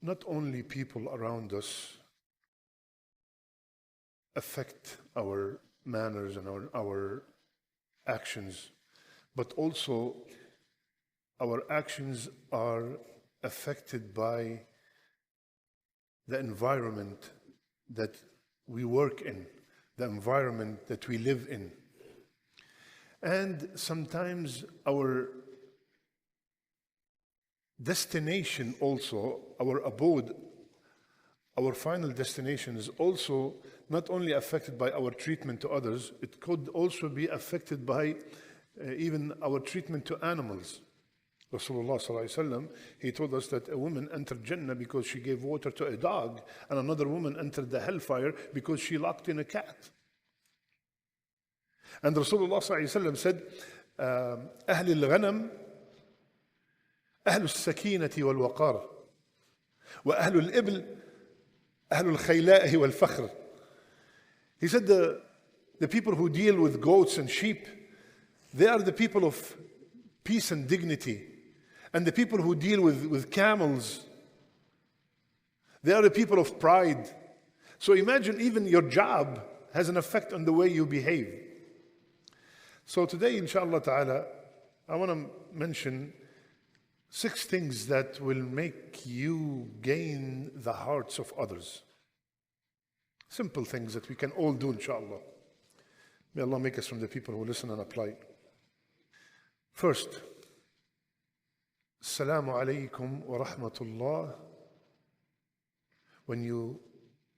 not only people around us affect our manners and our actions, but also our actions are affected by the environment that we work in, the environment that we live in. And sometimes our destination also, our abode, our final destination is also not only affected by our treatment to others, it could also be affected by even our treatment to animals. Rasulullah sallallahu alaihi wasallam, he told us that a woman entered Jannah because she gave water to a dog, and another woman entered the hellfire because she locked in a cat. And Rasulullah sallallahu alaihi wasallam said, أهل الغنم أهل السكينة والوقار وأهل الإبل أهل الخيلاء والفخر. He said the people who deal with goats and sheep, they are the people of peace and dignity. And the people who deal with camels, they are the people of pride. So imagine even your job has an effect on the way you behave. So today, inshallah ta'ala, I want to mention 6 things that will make you gain the hearts of others. Simple things that we can all do, inshallah. May Allah make us from the people who listen and apply. First, Assalamu alaikum wa rahmatullah. When you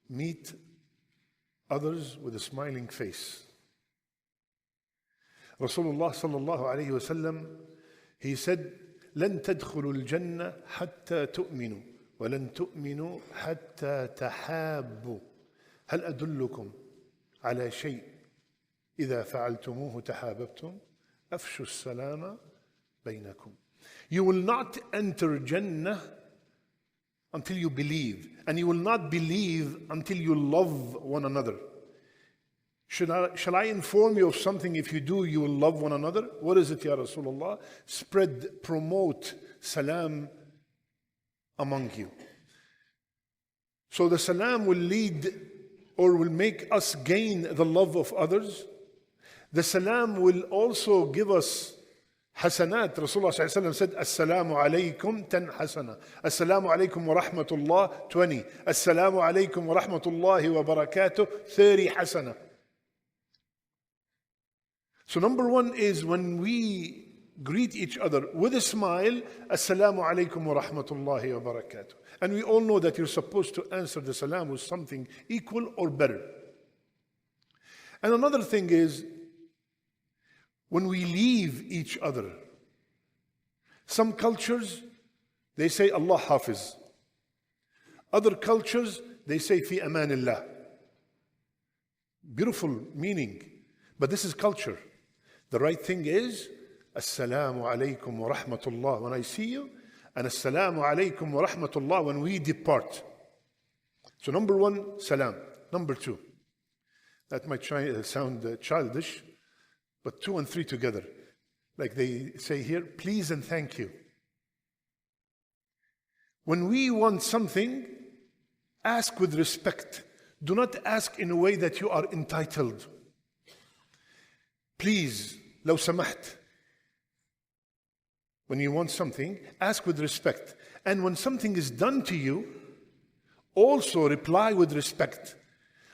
meet others with a smiling face. Rasulullah sallallahu alayhi wa sallam, he said, لن تدخلوا الجنة حتى تؤمنوا ولن تؤمنوا حتى تحابوا هل أدلكم على شيء إذا فعلتموه تحاببتم أفشوا السلام بينكم. You will not enter Jannah until you believe, and you will not believe until you love one another. Shall I inform you of something? If you do, you will love one another. What is it, Ya Rasulullah? Spread, promote salam among you. So the salam will lead or will make us gain the love of others. The salam will also give us hasanat. Rasulullah ﷺ said, Assalamu alaikum 10 hasana. Assalamu alaikum wa rahmatullah 20. Assalamu alaikum wa rahmatullahi wa barakatuh 30 hasana. So number 1 is when we greet each other with a smile, Assalamu alaikum wa rahmatullahi wa barakatuh. And we all know that you're supposed to answer the salam with something equal or better. And another thing is, when we leave each other, some cultures, they say Allah Hafiz. Other cultures, they say Fi Amanillah. Beautiful meaning, but this is culture. The right thing is, Assalamu alaikum wa rahmatullah when I see you, and Assalamu alaikum wa rahmatullah when we depart. So number 1, salam. Number 2, that might sound childish, but 2 and 3 together. Like they say here, please and thank you. When we want something, ask with respect. Do not ask in a way that you are entitled. Please, لو سمحت. When you want something, ask with respect. And when something is done to you, also reply with respect.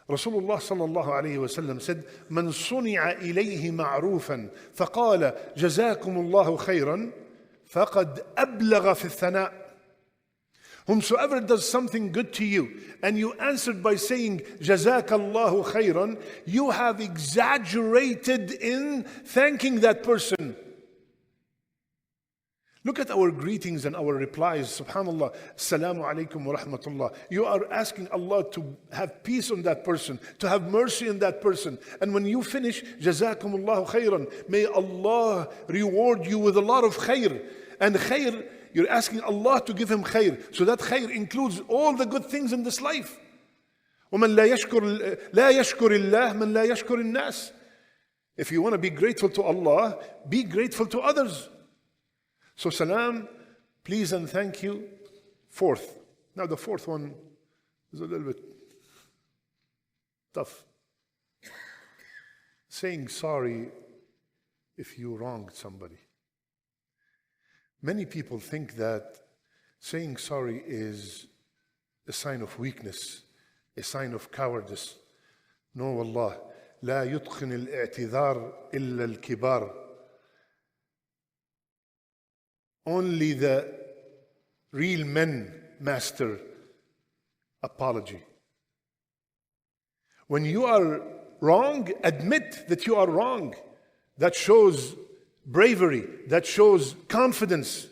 Rasulullah sallallahu alayhi wa sallam said, من صنع إليه معروفا فقال جزاكم الله خيرا فقد أبلغ في الثناء. Whomsoever does something good to you, and you answered by saying, Jazakallahu khairan, you have exaggerated in thanking that person. Look at our greetings and our replies. Subhanallah, Assalamu alaikum wa rahmatullah. You are asking Allah to have peace on that person, to have mercy on that person. And when you finish, Jazakumullahu khairan, may Allah reward you with a lot of khair. And khair, you're asking Allah to give him khair. So that khair includes all the good things in this life. وَمَنْ لَا يَشْكُرِ اللَّهِ مَنْ لَا يَشْكُرِ النَّاسِ. If you want to be grateful to Allah, be grateful to others. So salam, please and thank you. 4th, Now the fourth one is a little bit tough. Saying sorry if you wronged somebody. Many people think that saying sorry is a sign of weakness, a sign of cowardice. No, wallah. لا يتقن الاعتذار إلا الكبار. Only the real men master apology. When you are wrong, admit that you are wrong. That shows bravery. That shows confidence.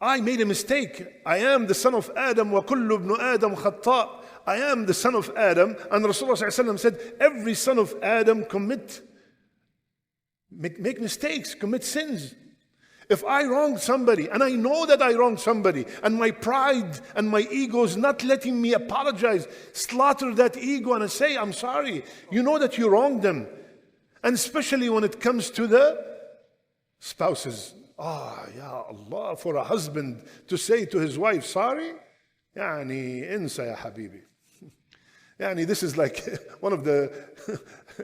I made a mistake. I am the son of Adam. وَكُلُّ ابْنُ آدَمْ خَطَّاء. I am the son of Adam. And Rasulullah ﷺ said, every son of Adam make mistakes, commit sins. If I wronged somebody, and I know that I wronged somebody, and my pride and my ego is not letting me apologize, slaughter that ego and I say, I'm sorry. You know that you wronged them. And especially when it comes to the spouses. Ya Allah, for a husband to say to his wife, sorry? Yani, insa ya habibi. Yani, this is like one of the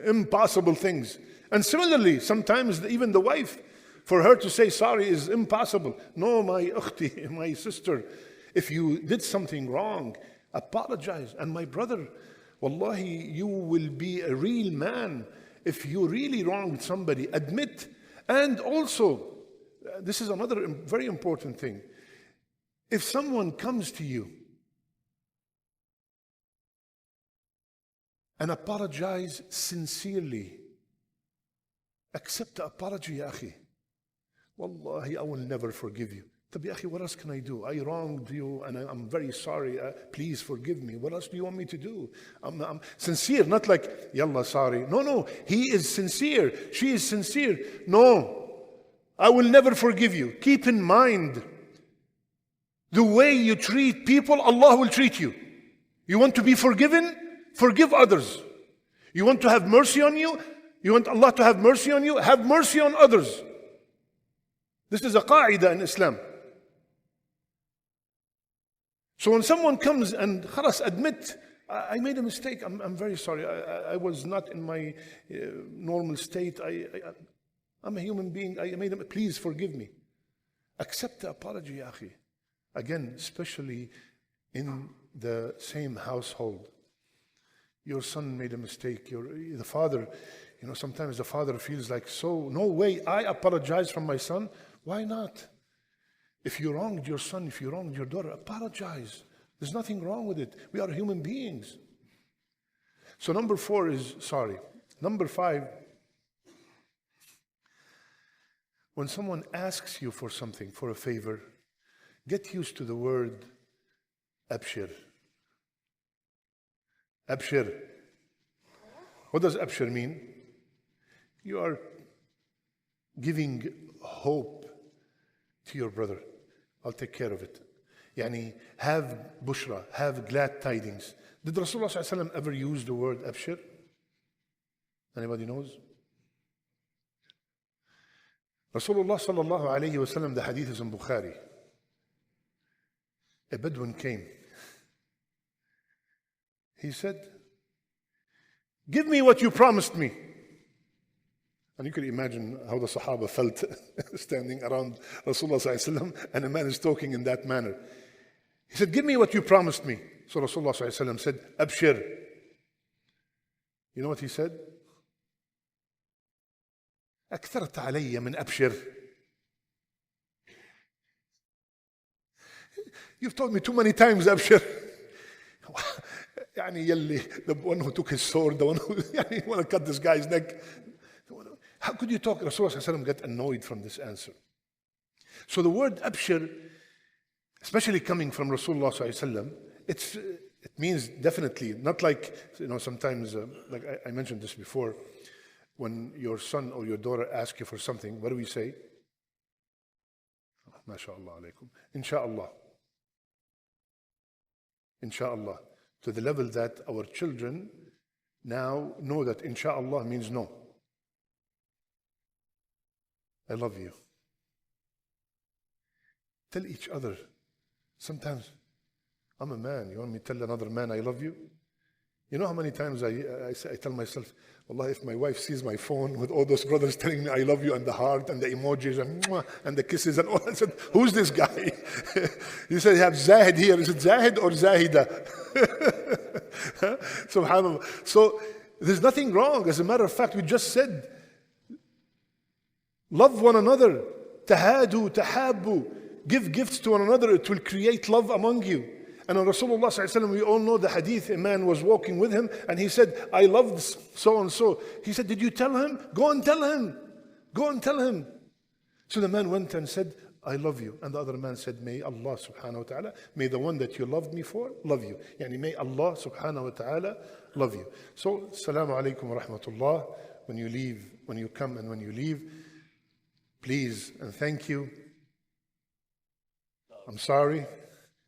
impossible things. And similarly, sometimes even the wife, for her to say sorry is impossible. No, my ukhti, my sister, if you did something wrong, apologize. And my brother, wallahi, you will be a real man if you really wronged somebody. Admit. And also, this is another very important thing. If someone comes to you and apologize sincerely, accept the apology, ya akhi. Wallahi, I will never forgive you. Tab ya akhi, what else can I do? I wronged you and I'm very sorry. Please forgive me. What else do you want me to do? I'm sincere, not like, yalla, sorry. No, he is sincere. She is sincere. No, I will never forgive you. Keep in mind, the way you treat people, Allah will treat you. You want to be forgiven? Forgive others. You want to have mercy on you? You want Allah to have mercy on you? Have mercy on others. This is a qa'idah in Islam. So when someone comes and khalas, admit, I made a mistake, I'm very sorry, I was not in my normal state, I'm a human being, please forgive me. Accept the apology, ya akhi. Again, especially in the same household. Your son made a mistake, the father, sometimes the father feels like, so, no way, I apologize from my son. Why not? If you wronged your son, if you wronged your daughter, apologize. There's nothing wrong with it. We are human beings. So number 4 is sorry. Number 5, when someone asks you for something, for a favor, get used to the word abshir. Abshir. What does abshir mean? You are giving hope to your brother. I'll take care of it. Yani, have bushra, have glad tidings. Did Rasulullah ﷺ ever use the word abshir? Anybody knows? Rasulullah sallallahu alayhi wasallam, the hadith is in Bukhari. A Bedouin came. He said, give me what you promised me. And you can imagine how the Sahaba felt standing around Rasulullah ﷺ, and a man is talking in that manner. He said, give me what you promised me. So Rasulullah ﷺ said, Abshir. You know what he said? أكثرت علي من أبشر. You've told me too many times, Abshir. The one who took his sword, the one who want to cut this guy's neck. How could you talk? Rasulullah ﷺ got annoyed from this answer. So the word abshir, especially coming from Rasulullah ﷺ, it means definitely, not like, sometimes, like I mentioned this before, when your son or your daughter asks you for something, what do we say? MashaAllah alaykum. Insha'Allah. Insha'Allah. To the level that our children now know that Insha'Allah means no. I love you. Tell each other. Sometimes, I'm a man. You want me to tell another man I love you? You know how many times I tell myself, Wallah, if my wife sees my phone with all those brothers telling me I love you and the heart and the emojis and mwah, and the kisses and all, I said, who's this guy? He said, you have Zahid here. Is it Zahid or Zahida? Subhanallah. So there's nothing wrong. As a matter of fact, we just said, love one another. Tahadu, tahabu. Give gifts to one another. It will create love among you. And on Rasulullah sallallahu alaihi wasallam, we all know the hadith, a man was walking with him and he said, I love so and so. He said, did you tell him? Go and tell him. Go and tell him. So the man went and said, I love you. And the other man said, may Allah subhanahu wa ta'ala, may the one that you loved me for, love you. Yani may Allah subhanahu wa ta'ala love you. So, assalamu alaikum wa rahmatullah. When you leave, when you come and when you leave, please and thank you. I'm sorry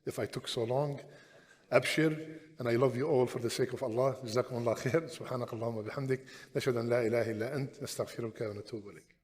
if I took so long. Abshir, and I love you all for the sake of Allah. Jazakum Allah khair. Subhanakallahumma bihamdik. Nashhadu an la ilaha illa ant. Nastaghfiruka wa natubu ilayk.